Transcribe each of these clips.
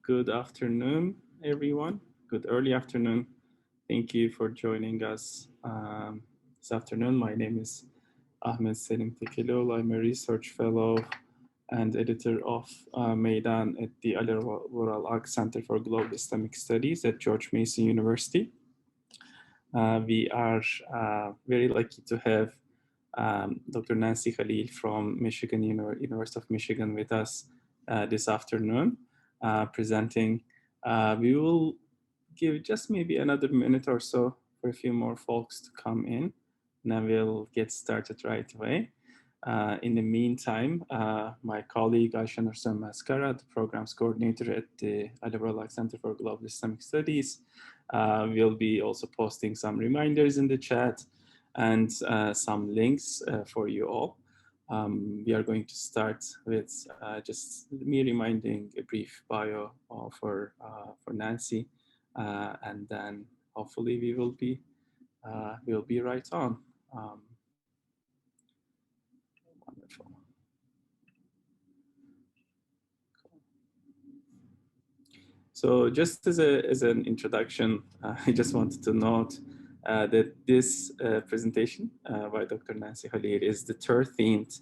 Good afternoon, everyone. Good early afternoon. Thank you for joining us this afternoon. My name is Ahmed Selim Tekilol. I'm a research fellow and editor of Meydan at the Vural Center for Global Islamic Studies at George Mason University. We are very lucky to have Dr. Nancy Khalil from Michigan University of Michigan with us this afternoon, presenting. We will give just maybe another minute or so for a few more folks to come in, and then we'll get started right away. In the meantime, my colleague Aisha Nursam Mascara, the programs coordinator at the Al-Awraq Center for Global Islamic Studies, will be also posting some reminders in the chat and some links for you all. We are going to start with just me reminding a brief bio for Nancy, and then hopefully we will be right on. Wonderful. So just as an introduction, I just wanted to note that this presentation by Dr. Nancy Khalil is the 13th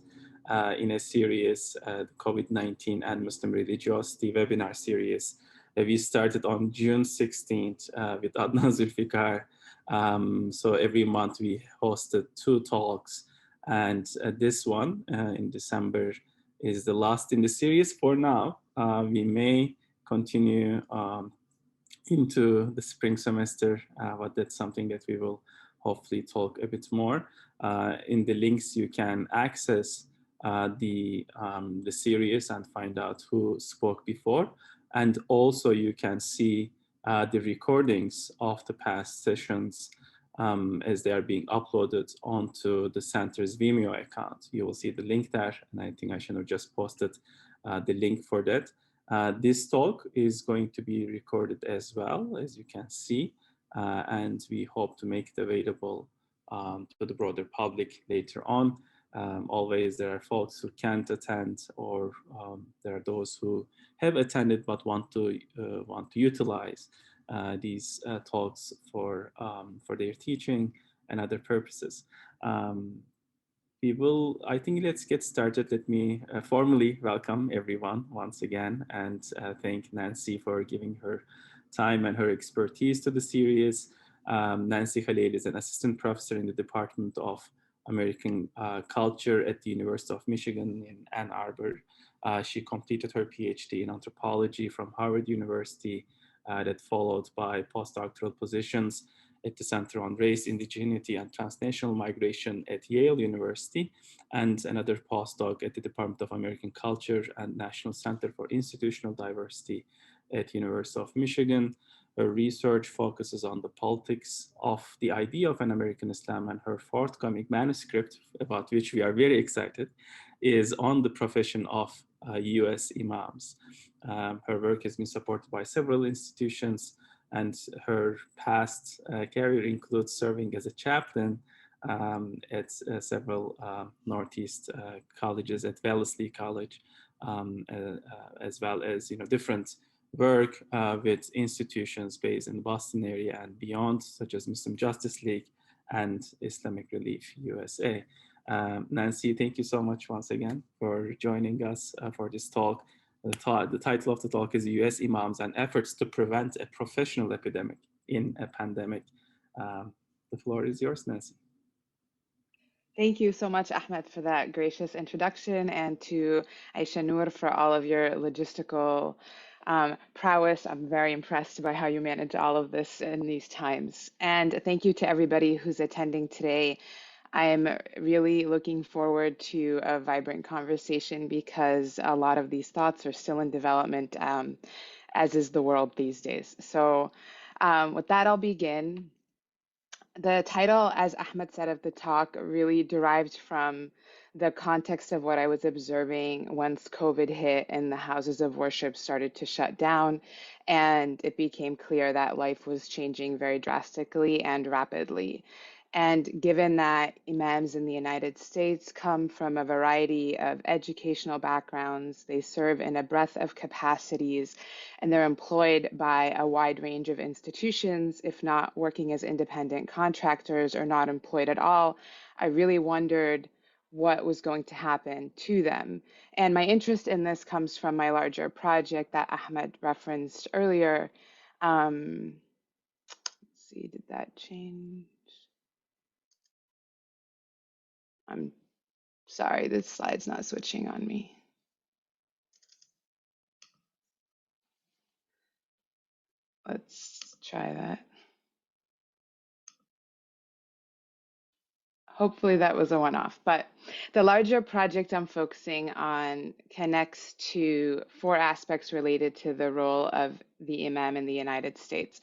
in a series, COVID-19 and Muslim Religiosity webinar series that we started on June 16th with Adnan Zulfikar. So every month we hosted 2 talks, and this one in December is the last in the series for now. We may continue into the spring semester, but that's something that we will hopefully talk a bit more. In the links, you can access the series and find out who spoke before. And also you can see the recordings of the past sessions as they are being uploaded onto the center's Vimeo account. You will see the link there, and I think I should have just posted the link for that. This talk is going to be recorded as well, as you can see, and we hope to make it available to the broader public later on. Always there are folks who can't attend, or there are those who have attended but want to utilize these talks for their teaching and other purposes. I think let's get started. Let me formally welcome everyone once again, and thank Nancy for giving her time and her expertise to the series. Nancy Khalil is an assistant professor in the Department of American Culture at the University of Michigan in Ann Arbor. She completed her PhD in anthropology from Harvard University, that followed by postdoctoral positions at the Center on Race, Indigeneity, and Transnational Migration at Yale University, and another postdoc at the Department of American Culture and National Center for Institutional Diversity at University of Michigan. Her research focuses on the politics of the idea of an American Islam, and her forthcoming manuscript, about which we are very excited, is on the profession of US Imams. Her work has been supported by several institutions, and her past career includes serving as a chaplain at several Northeast colleges, at Wellesley College, as well as different work with institutions based in the Boston area and beyond, such as Muslim Justice League and Islamic Relief USA. Nancy, thank you so much once again for joining us for this talk. The title of the talk is US Imams and Efforts to Prevent a Professional Epidemic in a Pandemic. The floor is yours, Nancy. Thank you so much, Ahmed, for that gracious introduction, and to Aisha Noor for all of your logistical prowess. I'm very impressed by how you manage all of this in these times. And thank you to everybody who's attending today. I am really looking forward to a vibrant conversation, because a lot of these thoughts are still in development, as is the world these days. So with that, I'll begin. The title, as Ahmed said, of the talk really derived from the context of what I was observing once COVID hit and the houses of worship started to shut down, and it became clear that life was changing very drastically and rapidly. And given that imams in the United States come from a variety of educational backgrounds, they serve in a breadth of capacities, and they're employed by a wide range of institutions, if not working as independent contractors or not employed at all, I really wondered what was going to happen to them. And my interest in this comes from my larger project that Ahmed referenced earlier. Let's see, did that change? I'm sorry, this slide's not switching on me. Let's try that. Hopefully that was a one-off, but the larger project I'm focusing on connects to four aspects related to the role of the imam in the United States.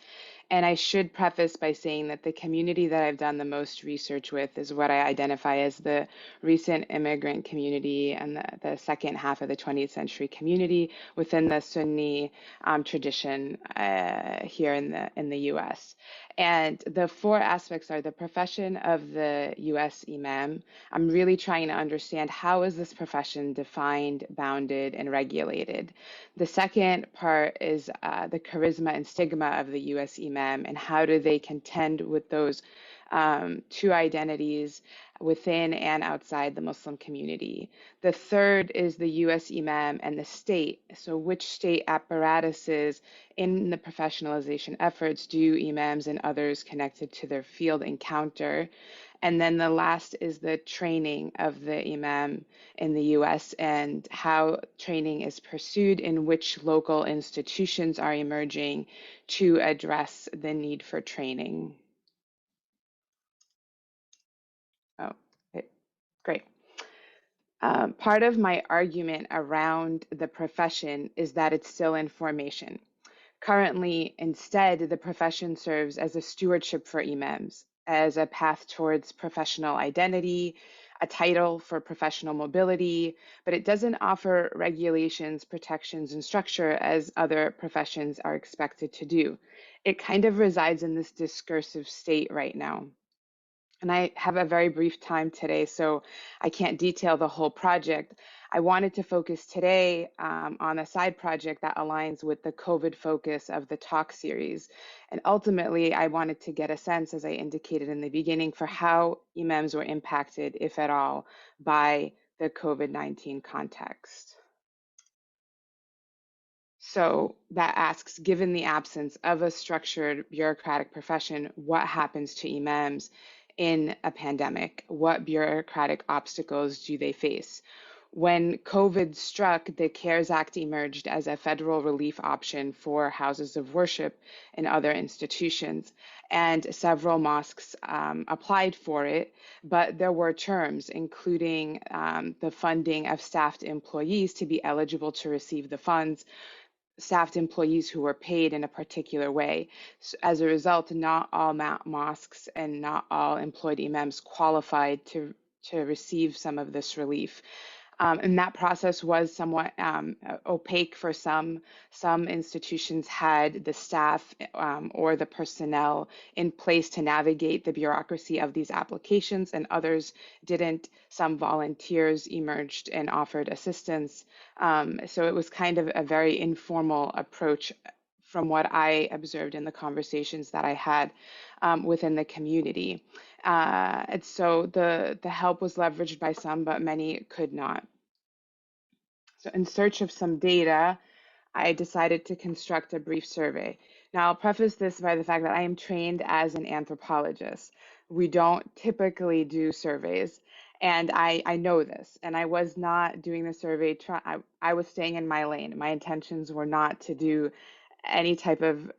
And I should preface by saying that the community that I've done the most research with is what I identify as the recent immigrant community and the second half of the 20th century community within the Sunni tradition here in the US. And the four aspects are the profession of the US imam. I'm really trying to understand how is this profession defined, bounded, and regulated. The second part is the charisma and stigma of the US imam and how do they contend with those two identities within and outside the Muslim community. The third is the US imam and the state. So which state apparatuses in the professionalization efforts do imams and others connected to their field encounter? And then the last is the training of the imam in the US and how training is pursued in which local institutions are emerging to address the need for training. Oh, great. Part of my argument around the profession is that it's still in formation. Currently, instead, the profession serves as a stewardship for imams, as a path towards professional identity, a title for professional mobility, but it doesn't offer regulations, protections, and structure as other professions are expected to do. It kind of resides in this discursive state right now. And I have a very brief time today, so I can't detail the whole project. I wanted to focus today on a side project that aligns with the COVID focus of the talk series. And ultimately, I wanted to get a sense, as I indicated in the beginning, for how imams were impacted, if at all, by the COVID-19 context. So that asks, given the absence of a structured bureaucratic profession, what happens to imams in a pandemic? What bureaucratic obstacles do they face? When COVID struck, the CARES Act emerged as a federal relief option for houses of worship and other institutions, and several mosques applied for it, but there were terms, including the funding of staffed employees to be eligible to receive the funds, staffed employees who were paid in a particular way. So as a result, not all mosques and not all employed imams qualified to receive some of this relief. And that process was somewhat opaque for some. Some institutions had the staff or the personnel in place to navigate the bureaucracy of these applications, and others didn't. Some volunteers emerged and offered assistance. So it was kind of a very informal approach from what I observed in the conversations that I had within the community. And so the help was leveraged by some, but many could not. So in search of some data, I decided to construct a brief survey. Now, I'll preface this by the fact that I am trained as an anthropologist. We don't typically do surveys, and I know this, and I was not doing the survey. I was staying in my lane. My intentions were not to do any type of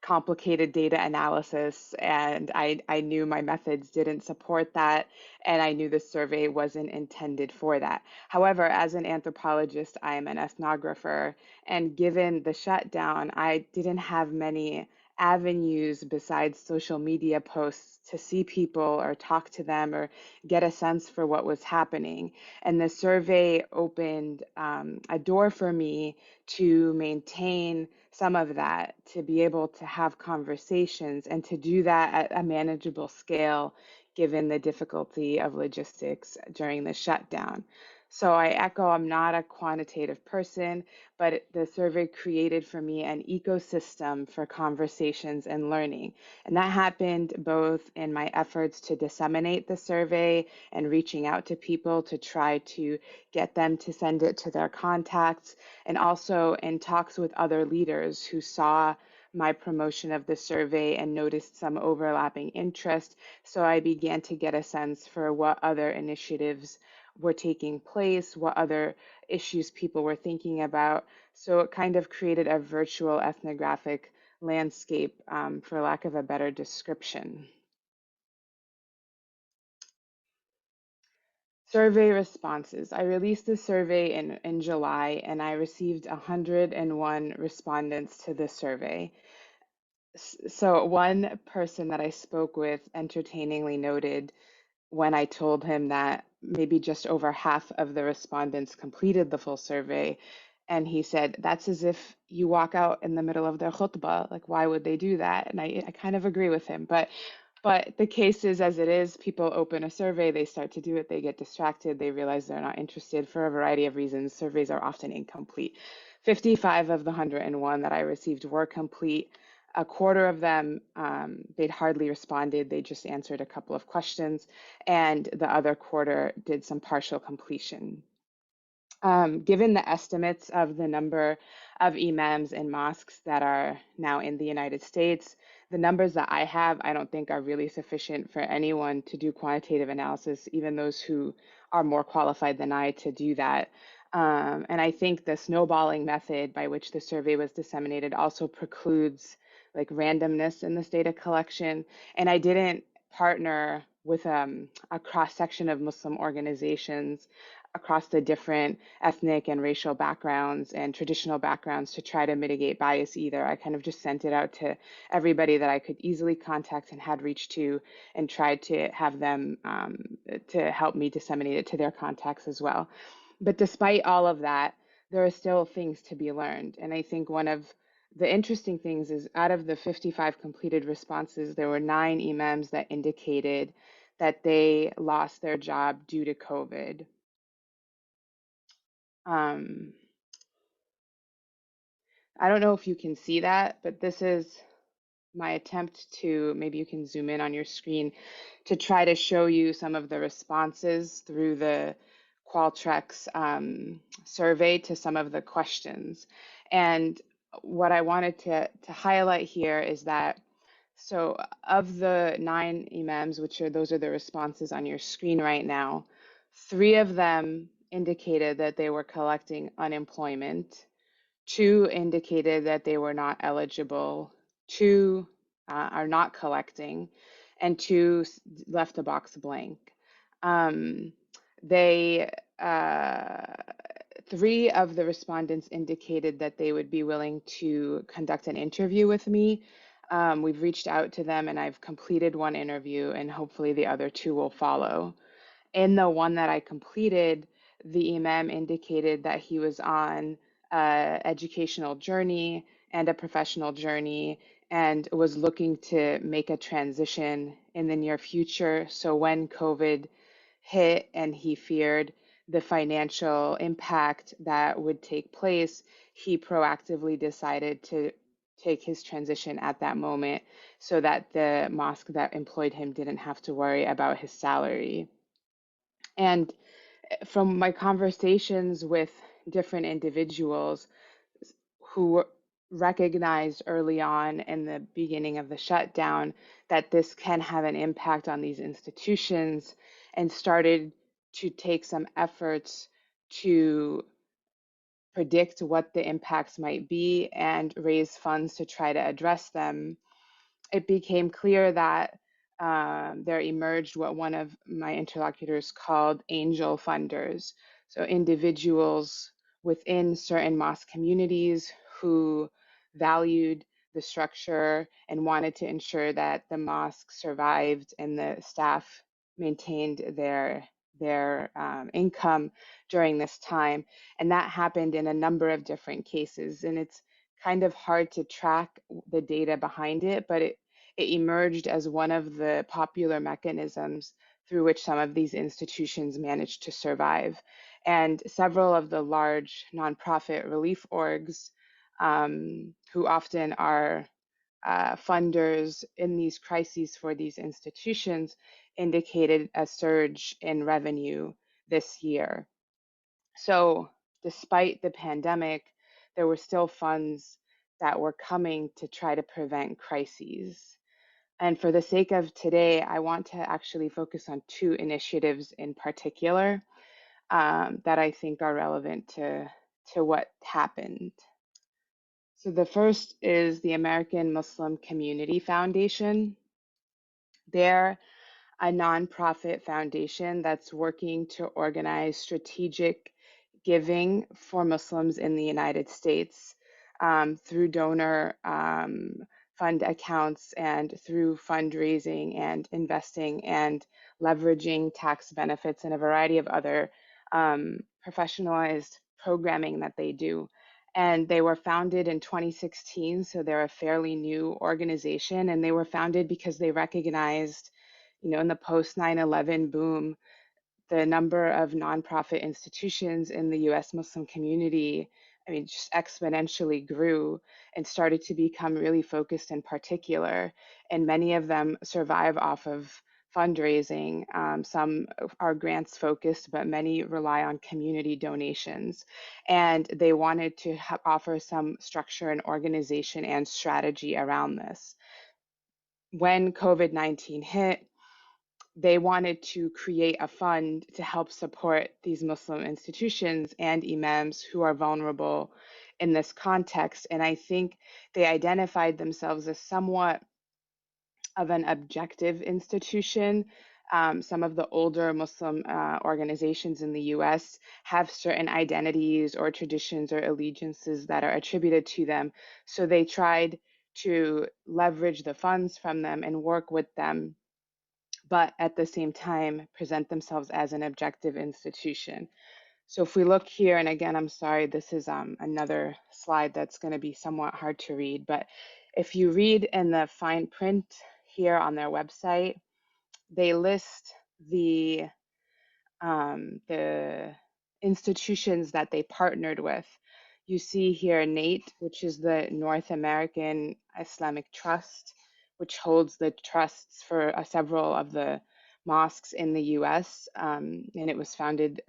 complicated data analysis, and I knew my methods didn't support that, and I knew the survey wasn't intended for that. However, as an anthropologist, I am an ethnographer, and given the shutdown, I didn't have many avenues besides social media posts to see people or talk to them or get a sense for what was happening. And the survey opened a door for me to maintain some of that, to be able to have conversations and to do that at a manageable scale, given the difficulty of logistics during the shutdown. So I echo, I'm not a quantitative person, but the survey created for me an ecosystem for conversations and learning. And that happened both in my efforts to disseminate the survey and reaching out to people to try to get them to send it to their contacts, and also in talks with other leaders who saw my promotion of the survey and noticed some overlapping interest. So I began to get a sense for what other initiatives were taking place, what other issues people were thinking about. So it kind of created a virtual ethnographic landscape, for lack of a better description. Survey responses. I released the survey in July, and I received 101 respondents to the survey. So one person that I spoke with entertainingly noted when I told him that maybe just over half of the respondents completed the full survey. And he said, that's as if you walk out in the middle of their khutbah. Like, why would they do that? And I kind of agree with him. But the case is as it is, people open a survey, they start to do it, they get distracted, they realize they're not interested for a variety of reasons. Surveys are often incomplete. 55 of the 101 that I received were complete. A quarter of them, they'd hardly responded, they just answered a couple of questions, and the other quarter did some partial completion. Given the estimates of the number of imams and mosques that are now in the United States, the numbers that I have, I don't think are really sufficient for anyone to do quantitative analysis, even those who are more qualified than I to do that. And I think the snowballing method by which the survey was disseminated also precludes like randomness in this data collection. And I didn't partner with a cross section of Muslim organizations across the different ethnic and racial backgrounds and traditional backgrounds to try to mitigate bias either. I kind of just sent it out to everybody that I could easily contact and had reached to, and tried to have them to help me disseminate it to their contacts as well. But despite all of that, there are still things to be learned. And I think one of the interesting things is out of the 55 completed responses, there were 9 imams that indicated that they lost their job due to COVID. Um, I don't know if you can see that, but this is my attempt to, maybe you can zoom in on your screen to try to show you some of the responses through the Qualtrics survey to some of the questions. And what I wanted to highlight here is that, so of the 9 imams, those are the responses on your screen right now, 3 of them indicated that they were collecting unemployment. 2 indicated that they were not eligible. 2 are not collecting, and 2 left the box blank. They 3 of the respondents indicated that they would be willing to conduct an interview with me. We've reached out to them, and I've completed 1 interview, and hopefully the other 2 will follow. In the one that I completed, the imam indicated that he was on an educational journey and a professional journey and was looking to make a transition in the near future. So when COVID hit and he feared the financial impact that would take place, he proactively decided to take his transition at that moment so that the mosque that employed him didn't have to worry about his salary. And from my conversations with different individuals who recognized early on in the beginning of the shutdown that this can have an impact on these institutions, and started to take some efforts to predict what the impacts might be and raise funds to try to address them, it became clear that there emerged what one of my interlocutors called angel funders. So individuals within certain mosque communities who valued the structure and wanted to ensure that the mosque survived and the staff maintained their income during this time. And that happened in a number of different cases. And it's kind of hard to track the data behind it, but it emerged as one of the popular mechanisms through which some of these institutions managed to survive. And several of the large nonprofit relief orgs, who often are funders in these crises for these institutions, indicated a surge in revenue this year. So, despite the pandemic, there were still funds that were coming to try to prevent crises. And for the sake of today, I want to actually focus on two initiatives in particular, that I think are relevant to what happened. So the first is the American Muslim Community Foundation. They're a nonprofit foundation that's working to organize strategic giving for Muslims in the United States, through donor fund accounts and through fundraising and investing and leveraging tax benefits and a variety of other professionalized programming that they do. And they were founded in 2016, so they're a fairly new organization. And they were founded because they recognized, in the post 9/11 boom, the number of nonprofit institutions in the US Muslim community, I mean, just exponentially grew and started to become really focused in particular. And many of them survive off of fundraising. Some are grants focused, but many rely on community donations. And they wanted to offer some structure and organization and strategy around this. When COVID-19 hit, they wanted to create a fund to help support these Muslim institutions and imams who are vulnerable in this context. And I think they identified themselves as somewhat of an objective institution. Some of the older Muslim organizations in the US have certain identities or traditions or allegiances that are attributed to them. So they tried to leverage the funds from them and work with them, but at the same time present themselves as an objective institution. So if we look here, and again, I'm sorry, this is another slide that's going to be somewhat hard to read, but if you read in the fine print here on their website, they list the institutions that they partnered with. You see here NATE, which is the North American Islamic Trust, which holds the trusts for several of the mosques in the US. And it was founded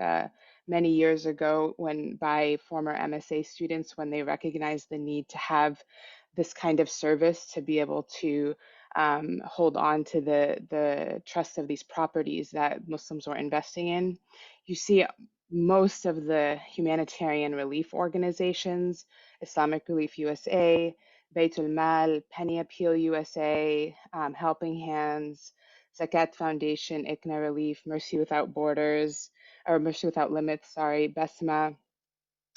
many years ago by former MSA students when they recognized the need to have this kind of service to be able to hold on to the trust of these properties that Muslims were investing in. You see most of the humanitarian relief organizations, Islamic Relief USA, Baitul Mal, Penny Appeal USA, Helping Hands, Zakat Foundation, ICNA Relief, Mercy Without Borders, or Mercy Without Limits, sorry, Besma.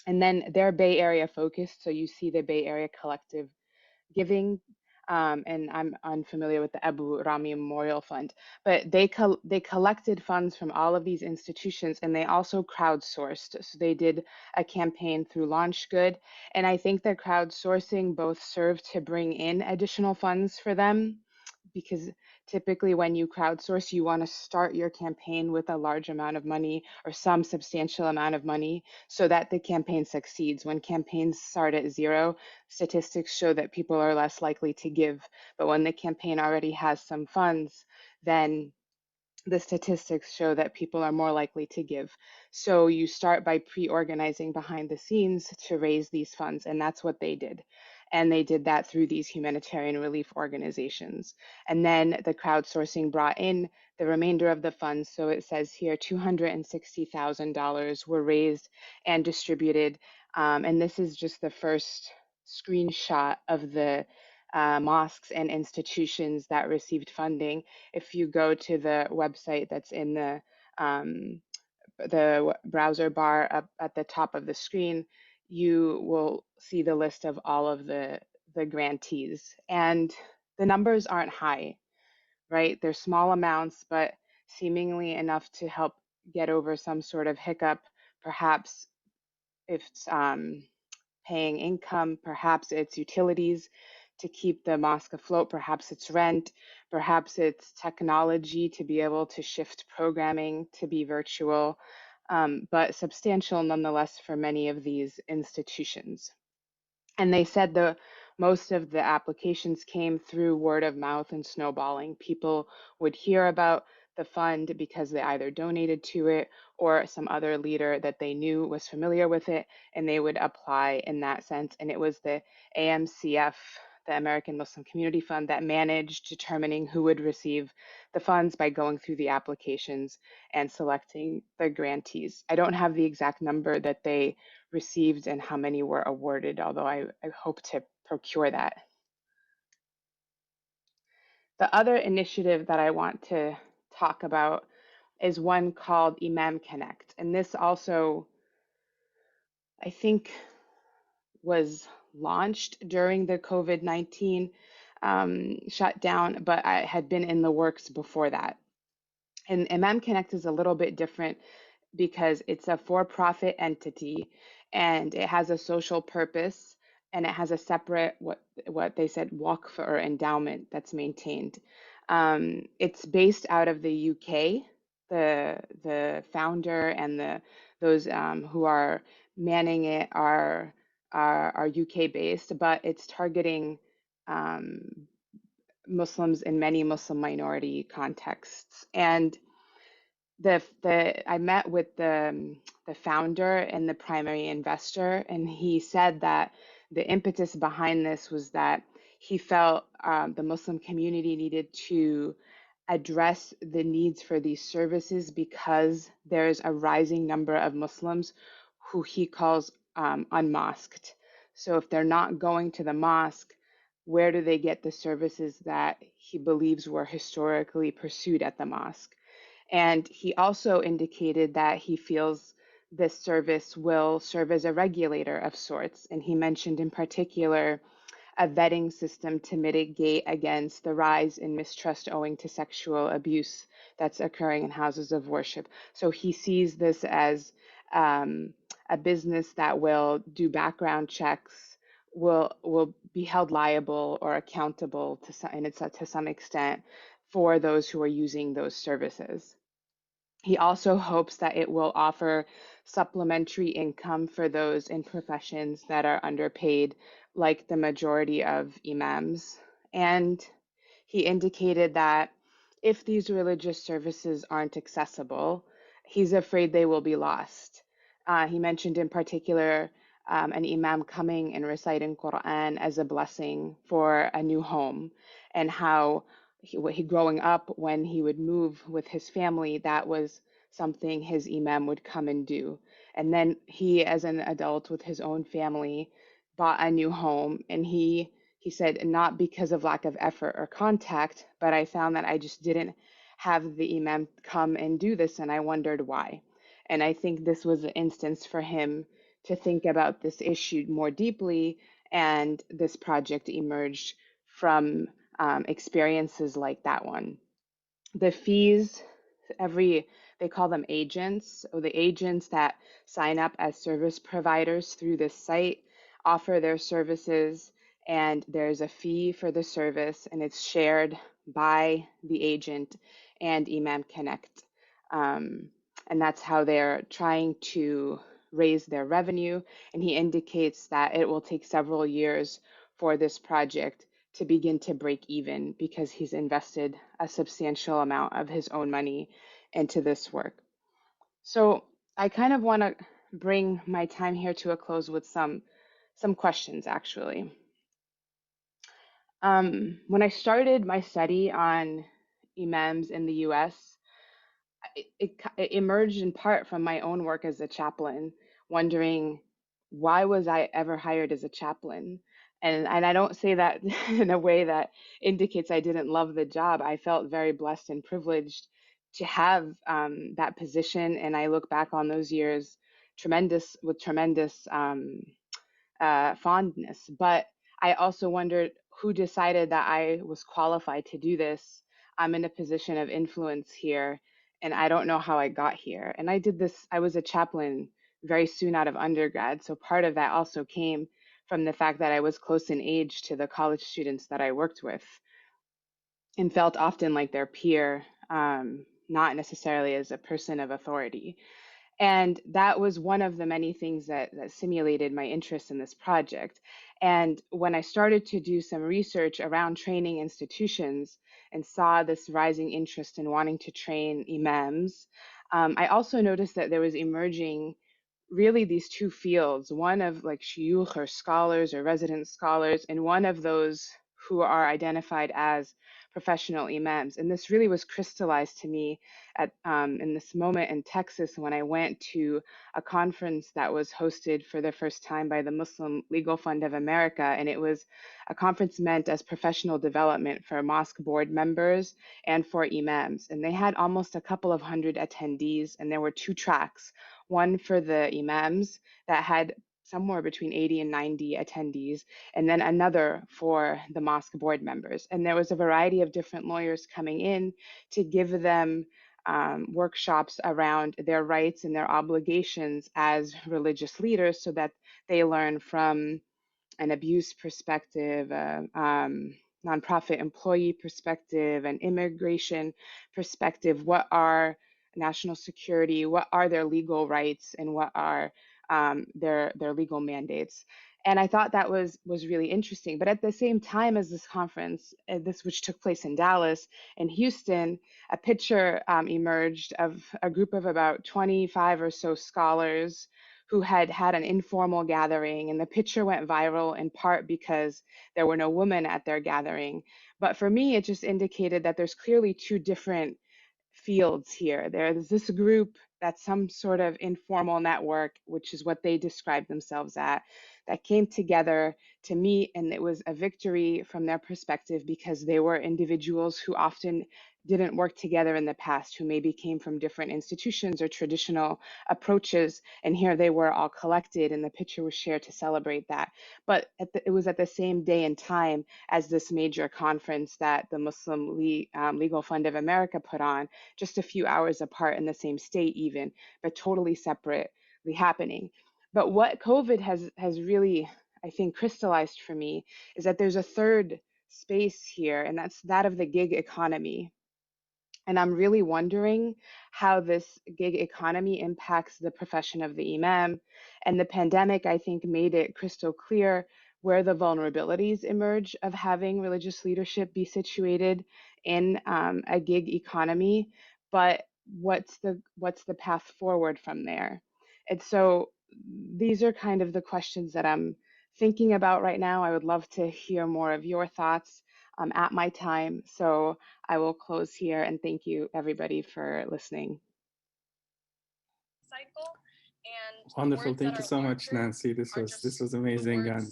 And then they're Bay Area focused, so you see the Bay Area Collective Giving, and I'm unfamiliar with the Abu Rami Memorial Fund, but they collected funds from all of these institutions, and they also crowdsourced. So they did a campaign through LaunchGood, and I think that crowdsourcing both served to bring in additional funds for them, because typically when you crowdsource, you want to start your campaign with a large amount of money or some substantial amount of money so that the campaign succeeds. When campaigns start at zero, statistics show that people are less likely to give. But when the campaign already has some funds, then the statistics show that people are more likely to give. So you start by pre-organizing behind the scenes to raise these funds, and that's what they did. And they did that through these humanitarian relief organizations. And then the crowdsourcing brought in the remainder of the funds. So it says here $260,000 were raised and distributed. And this is just the first screenshot of the mosques and institutions that received funding. If you go to the website that's in the browser bar up at the top of the screen, you will see the list of all of the the grantees. And the numbers aren't high, right? They're small amounts, but seemingly enough to help get over some sort of hiccup. Perhaps if it's paying income, perhaps it's utilities to keep the mosque afloat, perhaps it's rent, perhaps it's technology to be able to shift programming to be virtual, but substantial nonetheless for many of these institutions. And they said most of the applications came through word of mouth and snowballing. People would hear about the fund because they either donated to it or some other leader that they knew was familiar with it, and they would apply in that sense. And it was the AMCF, the American Muslim Community Fund, that managed determining who would receive the funds by going through the applications and selecting the grantees. I don't have the exact number that they received and how many were awarded, although I hope to procure that. The other initiative that I want to talk about is one called Imam Connect. And this also, I think, was launched during the COVID-19 shutdown, but I had been in the works before that. And Imam Connect is a little bit different because it's a for-profit entity and it has a social purpose and it has a separate what they said waqf or endowment that's maintained. It's based out of the UK. The founder and those who are manning it are UK based, but it's targeting um, Muslims in many Muslim minority contexts. And I met with the founder and the primary investor, and he said that the impetus behind this was that he felt the Muslim community needed to address the needs for these services because there's a rising number of Muslims who he calls unmosqued. So if they're not going to the mosque, where do they get the services that he believes were historically pursued at the mosque? And he also indicated that he feels this service will serve as a regulator of sorts. And he mentioned in particular a vetting system to mitigate against the rise in mistrust owing to sexual abuse that's occurring in houses of worship. So he sees this as a business that will do background checks, will be held liable or accountable to some extent for those who are using those services. He also hopes that it will offer supplementary income for those in professions that are underpaid, like the majority of imams. And he indicated that if these religious services aren't accessible, he's afraid they will be lost. He mentioned in particular an imam coming and reciting Quran as a blessing for a new home, and how growing up, when he would move with his family, that was something his imam would come and do. And then he, as an adult with his own family, bought a new home, and he said, not because of lack of effort or contact, but I found that I just didn't have the imam come and do this, and I wondered why. And I think this was an instance for him to think about this issue more deeply, and this project emerged from experiences like that one. The fees, they call them agents, or the agents that sign up as service providers through this site offer their services, and there's a fee for the service, and it's shared by the agent and Imam Connect. And that's how they're trying to raise their revenue. And he indicates that it will take several years for this project to begin to break even because he's invested a substantial amount of his own money into this work. So I kind of want to bring my time here to a close with some questions, actually. When I started my study on imams in the US, it emerged in part from my own work as a chaplain, wondering why was I ever hired as a chaplain? And I don't say that in a way that indicates I didn't love the job. I felt very blessed and privileged to have that position, and I look back on those years tremendous fondness. But I also wondered who decided that I was qualified to do this. I'm in a position of influence here, and I don't know how I got here. And I did this, I was a chaplain very soon out of undergrad. So part of that also came from the fact that I was close in age to the college students that I worked with and felt often like their peer, not necessarily as a person of authority. And that was one of the many things that simulated my interest in this project. And when I started to do some research around training institutions and saw this rising interest in wanting to train imams, I also noticed that there was emerging really these two fields, one of like shuyukh or scholars or resident scholars, and one of those who are identified as professional imams. And this really was crystallized to me at in this moment in Texas when I went to a conference that was hosted for the first time by the Muslim Legal Fund of America. And it was a conference meant as professional development for mosque board members and for imams. And they had almost a couple of hundred attendees, and there were two tracks, one for the imams that had somewhere between 80 and 90 attendees, and then another for the mosque board members. And there was a variety of different lawyers coming in to give them workshops around their rights and their obligations as religious leaders so that they learn from an abuse perspective, nonprofit employee perspective, an immigration perspective. What are national security? What are their legal rights, and what are their legal mandates? And I thought that was really interesting. But at the same time as this conference, this which took place in Dallas and Houston, a picture emerged of a group of about 25 or so scholars who had had an informal gathering. And the picture went viral in part because there were no women at their gathering. But for me, it just indicated that there's clearly two different fields here. There's this group that's some sort of informal network, which is what they describe themselves at, that came together to meet, and it was a victory from their perspective because they were individuals who often didn't work together in the past, who maybe came from different institutions or traditional approaches, and here they were all collected, and the picture was shared to celebrate that. But it was at the same day and time as this major conference that the Muslim Legal Fund of America put on, just a few hours apart in the same state even, but totally separately happening. But what COVID has really, I think, crystallized for me is that there's a third space here, and that's that of the gig economy. And I'm really wondering how this gig economy impacts the profession of the imam. And the pandemic, I think, made it crystal clear where the vulnerabilities emerge of having religious leadership be situated in a gig economy. But what's the path forward from there? And so these are kind of the questions that I'm thinking about right now. I would love to hear more of your thoughts at my time. So I will close here and thank you everybody for listening. Wonderful. Thank you so much, Nancy. This was amazing, and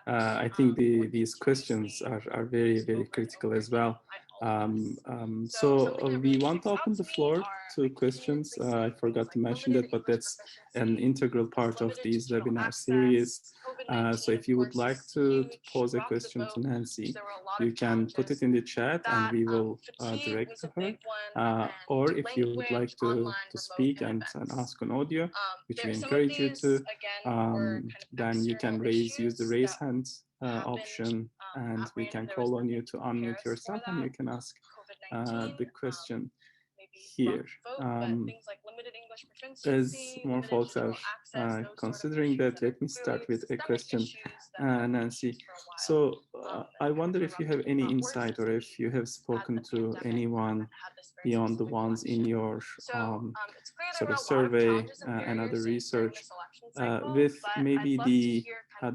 I think these questions are very, very critical as well. So we want to open the floor to questions. I forgot to mention that, but that's an integral part of these webinar series. So if you would like to pose a question to Nancy, you can put it in the chat and we will direct to her. Or if you would like to speak and ask on audio, which we encourage you to, then you can use the raise hand option, and we can call on you to unmute yourself and you can ask the question here. As more folks are considering that, let me start with a question, Nancy. So I wonder if you have any insight or if you have spoken to anyone beyond the ones in your sort of survey and other research with maybe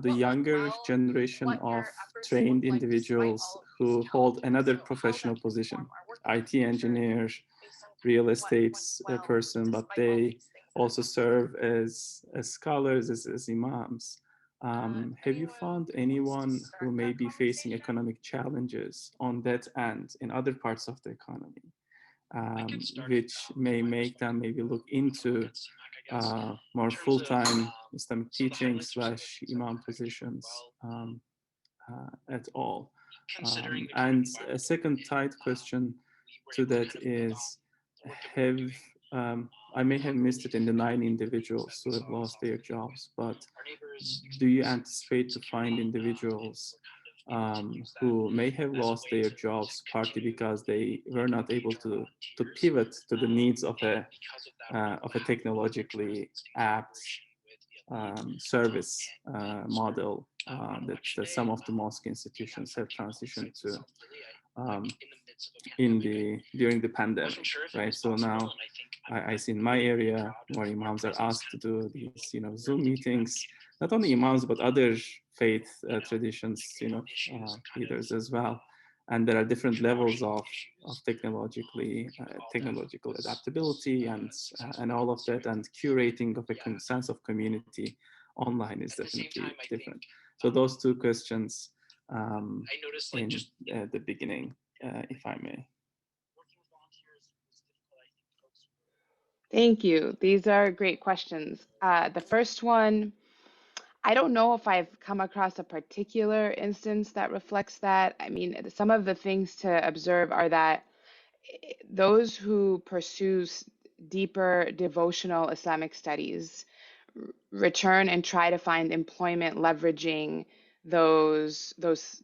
the younger generation of trained individuals who hold another professional position, IT engineers, real estate person, but they also serve as scholars, as imams. Have you found anyone who may be facing economic challenges on that end in other parts of the economy, which may make them maybe look into more full-time Islamic teaching / imam positions? at all. And a second tight question to that is, have I may have missed it in the 9 individuals who have lost their jobs, but do you anticipate to find individuals who may have lost their jobs partly because they were not able to pivot to the needs of a technologically apt service model that some of the mosque institutions have transitioned to during the pandemic, right? So now I see in my area where imams are asked to do these, Zoom meetings, not only imams but other faith traditions, leaders as well. And there are different levels of technological adaptability and all of that, and curating of a sense of community online is definitely different. So those two questions in the beginning, if I may. Thank you. These are great questions. The first one, I don't know if I've come across a particular instance that reflects that. I mean, some of the things to observe are that those who pursue deeper devotional Islamic studies return and try to find employment leveraging that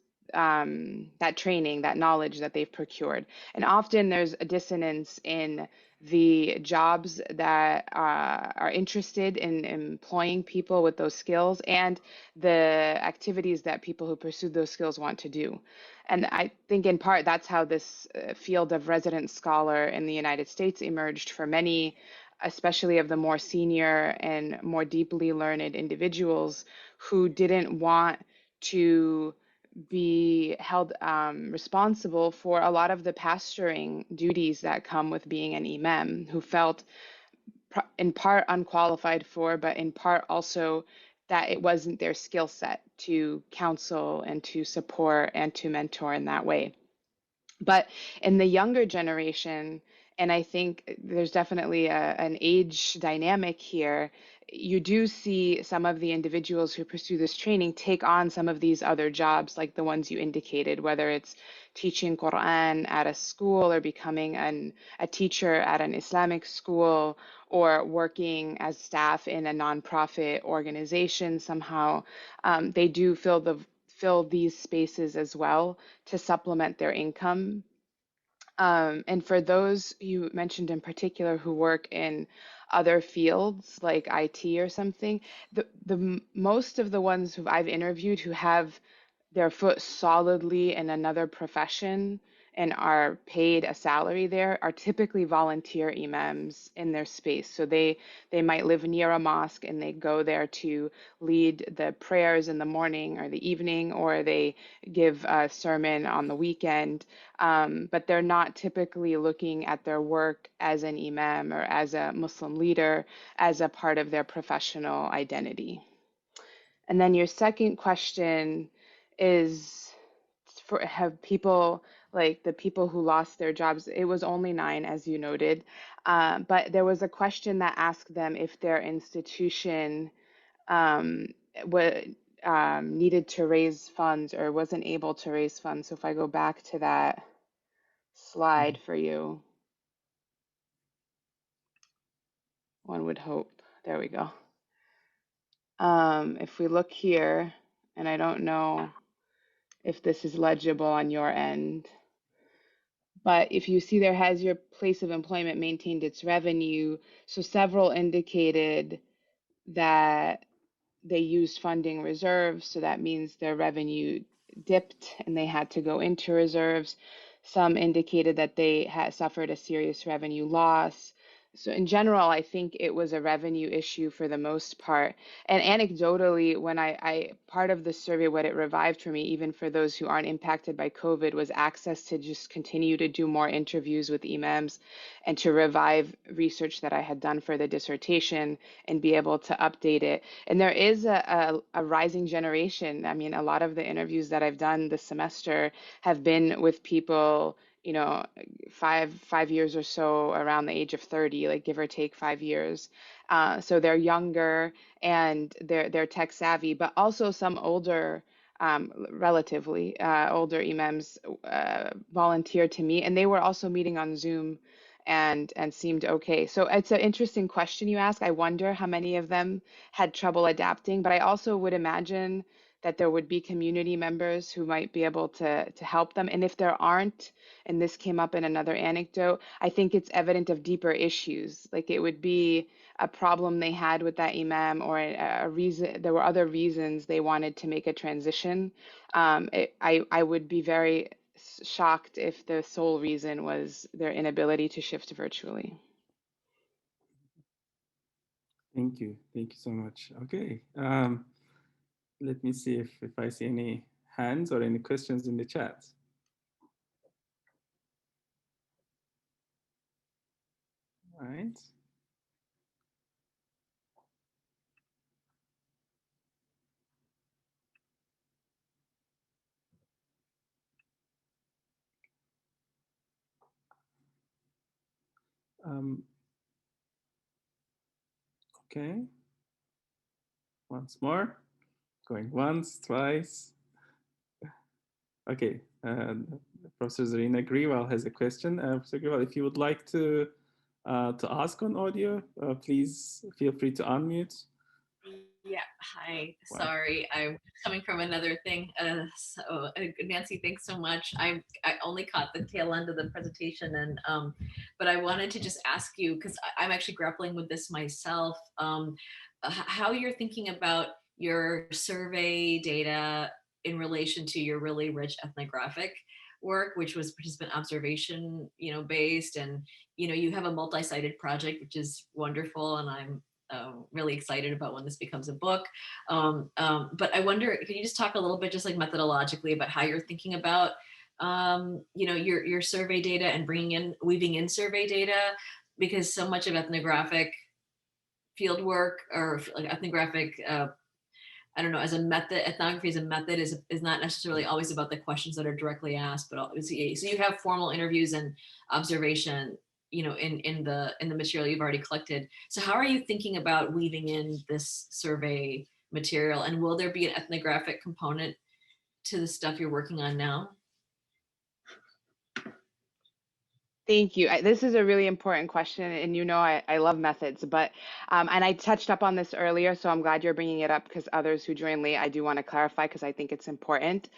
training, that knowledge that they've procured. And often there's a dissonance in the jobs that are interested in employing people with those skills and the activities that people who pursue those skills want to do. And I think in part that's how this field of resident scholar in the United States emerged for many, especially of the more senior and more deeply learned individuals who didn't want to be held responsible for a lot of the pastoring duties that come with being an imam, who felt in part unqualified for, but in part also that it wasn't their skill set to counsel and to support and to mentor in that way. But in the younger generation, and I think there's definitely an age dynamic here, you do see some of the individuals who pursue this training take on some of these other jobs, like the ones you indicated, whether it's teaching Quran at a school or becoming a teacher at an Islamic school or working as staff in a nonprofit organization somehow. They do fill these spaces as well to supplement their income. And for those you mentioned in particular who work in other fields like IT or something, the most of the ones who I've interviewed who have their foot solidly in another profession and are paid a salary there are typically volunteer imams in their space. So they might live near a mosque and they go there to lead the prayers in the morning or the evening, or they give a sermon on the weekend. But they're not typically looking at their work as an imam or as a Muslim leader as a part of their professional identity. And then your second question is have people, like the people who lost their jobs, it was only 9, as you noted, but there was a question that asked them if their institution um, needed to raise funds or wasn't able to raise funds. So if I go back to that slide for you, one would hope. There we go. If we look here, and I don't know if this is legible on your end, but if you see there, has your place of employment maintained its revenue? So several indicated that they used funding reserves, so that means their revenue dipped and they had to go into reserves. Some indicated that they had suffered a serious revenue loss. So in general, I think it was a revenue issue for the most part. And anecdotally, when I part of the survey, what it revived for me, even for those who aren't impacted by COVID, was access to just continue to do more interviews with imams and to revive research that I had done for the dissertation and be able to update it. And there is a rising generation. I mean, a lot of the interviews that I've done this semester have been with people, 5 years or so around the age of 30, like give or take 5 years. So they're younger and they're tech savvy, but also some older relatively older imams volunteered to meet, and they were also meeting on Zoom and seemed okay. So it's an interesting question you ask. I wonder how many of them had trouble adapting, but I also would imagine that there would be community members who might be able to help them. And if there aren't, and this came up in another anecdote, I think it's evident of deeper issues. Like it would be a problem they had with that imam, or a reason, there were other reasons they wanted to make a transition. I would be very shocked if the sole reason was their inability to shift virtually. Thank you. Thank you so much. Okay. Let me see if I see any hands or any questions in the chat. All right. Okay. Once more. Going once, twice. Okay. Professor Zarina Grewal has a question. Professor Grewal, if you would like to ask on audio, please feel free to unmute. Yeah, hi. Wow. Sorry, I'm coming from another thing. Nancy, thanks so much. I only caught the tail end of the presentation, and but I wanted to just ask you, because I'm actually grappling with this myself, how you're thinking about your survey data in relation to your really rich ethnographic work, which was participant observation, based, and you have a multi-sided project, which is wonderful, and I'm really excited about when this becomes a book. But I wonder, can you just talk a little bit, just like methodologically, about how you're thinking about, your survey data and weaving in survey data, because so much of ethnographic field work, or like ethnographic, I don't know, as a method, ethnography as a method is not necessarily always about the questions that are directly asked, but so you have formal interviews and observation, in the material you've already collected. So how are you thinking about weaving in this survey material, and will there be an ethnographic component to the stuff you're working on now? Thank you. This is a really important question, and I love methods, but and I touched up on this earlier, so I'm glad you're bringing it up, because others who join late, I do want to clarify because I think it's important.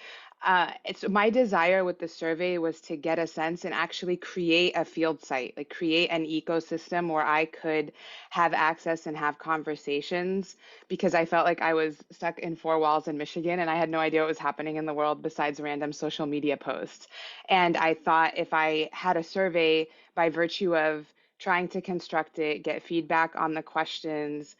It's my desire with the survey was to get a sense and actually create a field site, like create an ecosystem where I could have access and have conversations, because I felt like I was stuck in four walls in Michigan and I had no idea what was happening in the world besides random social media posts. And I thought if I had a survey, by virtue of trying to construct it, get feedback on the questions,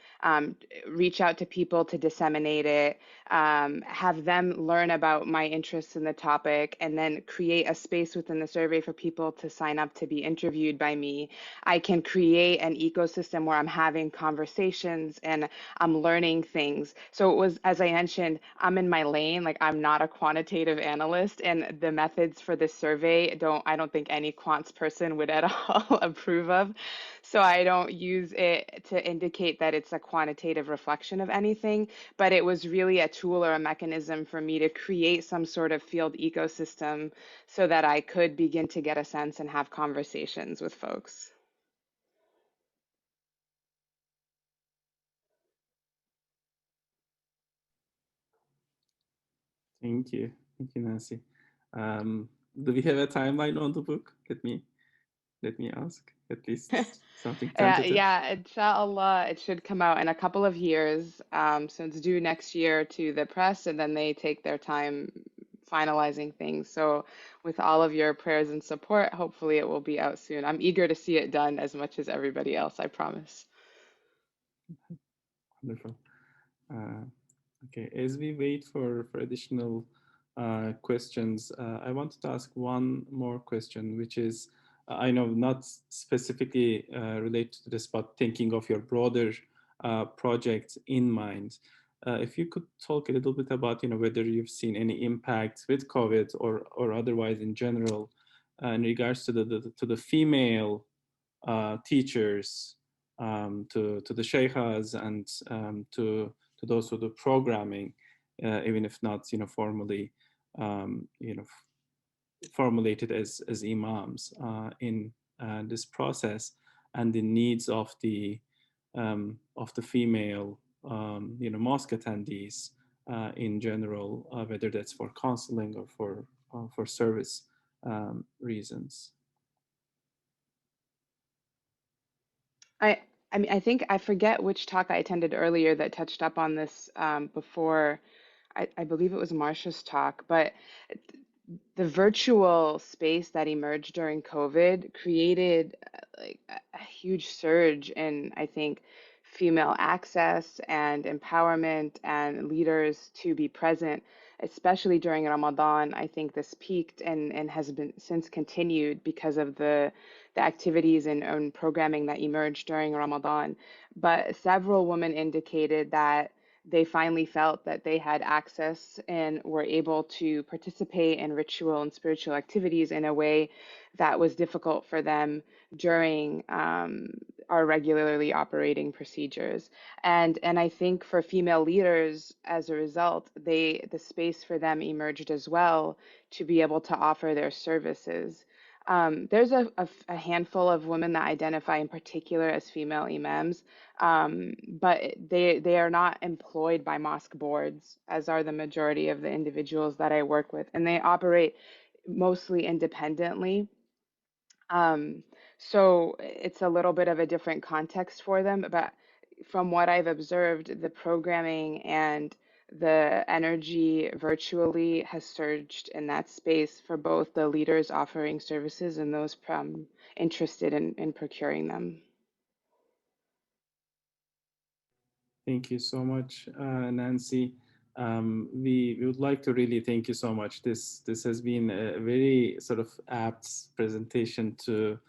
reach out to people to disseminate it, have them learn about my interests in the topic, and then create a space within the survey for people to sign up to be interviewed by me, I can create an ecosystem where I'm having conversations and I'm learning things. So it was, as I mentioned, I'm in my lane, like I'm not a quantitative analyst, and the methods for this survey I don't think any quants person would at all approve of. So I don't use it to indicate that it's a quantitative reflection of anything, but it was really a tool or a mechanism for me to create some sort of field ecosystem so that I could begin to get a sense and have conversations with folks. Thank you, Nancy. Do we have a timeline on the book? Let me ask, at least something tentative. Yeah, inshallah, it should come out in a couple of years. So it's due next year to the press, and then they take their time finalizing things. So with all of your prayers and support, hopefully it will be out soon. I'm eager to see it done as much as everybody else, I promise. Wonderful. Okay, as we wait for additional questions, I wanted to ask one more question, which is, I know not specifically related to this, but thinking of your broader project in mind. If you could talk a little bit about, whether you've seen any impact with COVID or otherwise in general in regards to the female teachers, to the sheikhas, and to those who do programming, even if not, formally, formulated as imams in this process, and the needs of the female mosque attendees in general, whether that's for counseling or for service reasons. I I mean, I think I forget which talk I attended earlier that touched up on this before. I believe it was Marsha's talk, but the virtual space that emerged during COVID created like a huge surge in, I think, female access and empowerment and leaders to be present, especially during Ramadan. I think this peaked and has been since continued because of the activities and programming that emerged during Ramadan. But several women indicated that they finally felt that they had access and were able to participate in ritual and spiritual activities in a way that was difficult for them during our regularly operating procedures. And I think for female leaders, as a result, the space for them emerged as well to be able to offer their services. There's a handful of women that identify in particular as female imams, but they are not employed by mosque boards, as are the majority of the individuals that I work with, and they operate mostly independently. Um, so it's a little bit of a different context for them, but from what I've observed, the programming and the energy virtually has surged in that space for both the leaders offering services and those interested in procuring them. Thank you so much, Nancy. We would like to really thank you so much. This has been a very sort of apt presentation to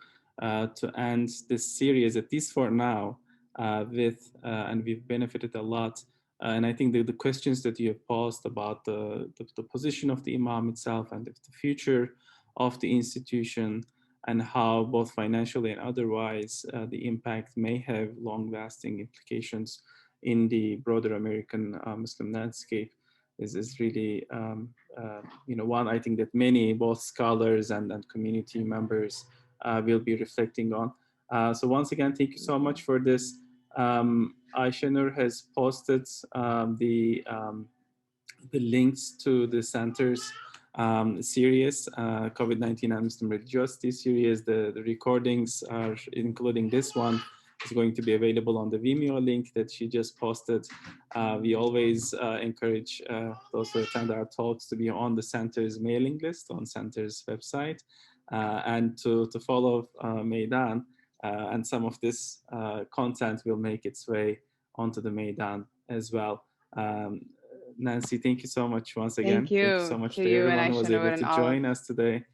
end this series, at least for now, and we've benefited a lot. And I think the questions that you have posed about the position of the Imam itself and the future of the institution, and how both financially and otherwise the impact may have long-lasting implications in the broader American Muslim landscape is really one I think that many both scholars and community members will be reflecting on. So once again, thank you so much for this. Aisha Nur has posted the links to the center's series, COVID-19 and Muslim Religiosity series. The recordings are, including this one, is going to be available on the Vimeo link that she just posted. We always encourage those who attend our talks to be on the center's mailing list, on center's website, and to follow Meydan. And some of this content will make its way onto the Meydan as well. Nancy, thank you so much once again. Thank Thank you so you much to to you and everyone who was Aisha Noor able and to all. join us today.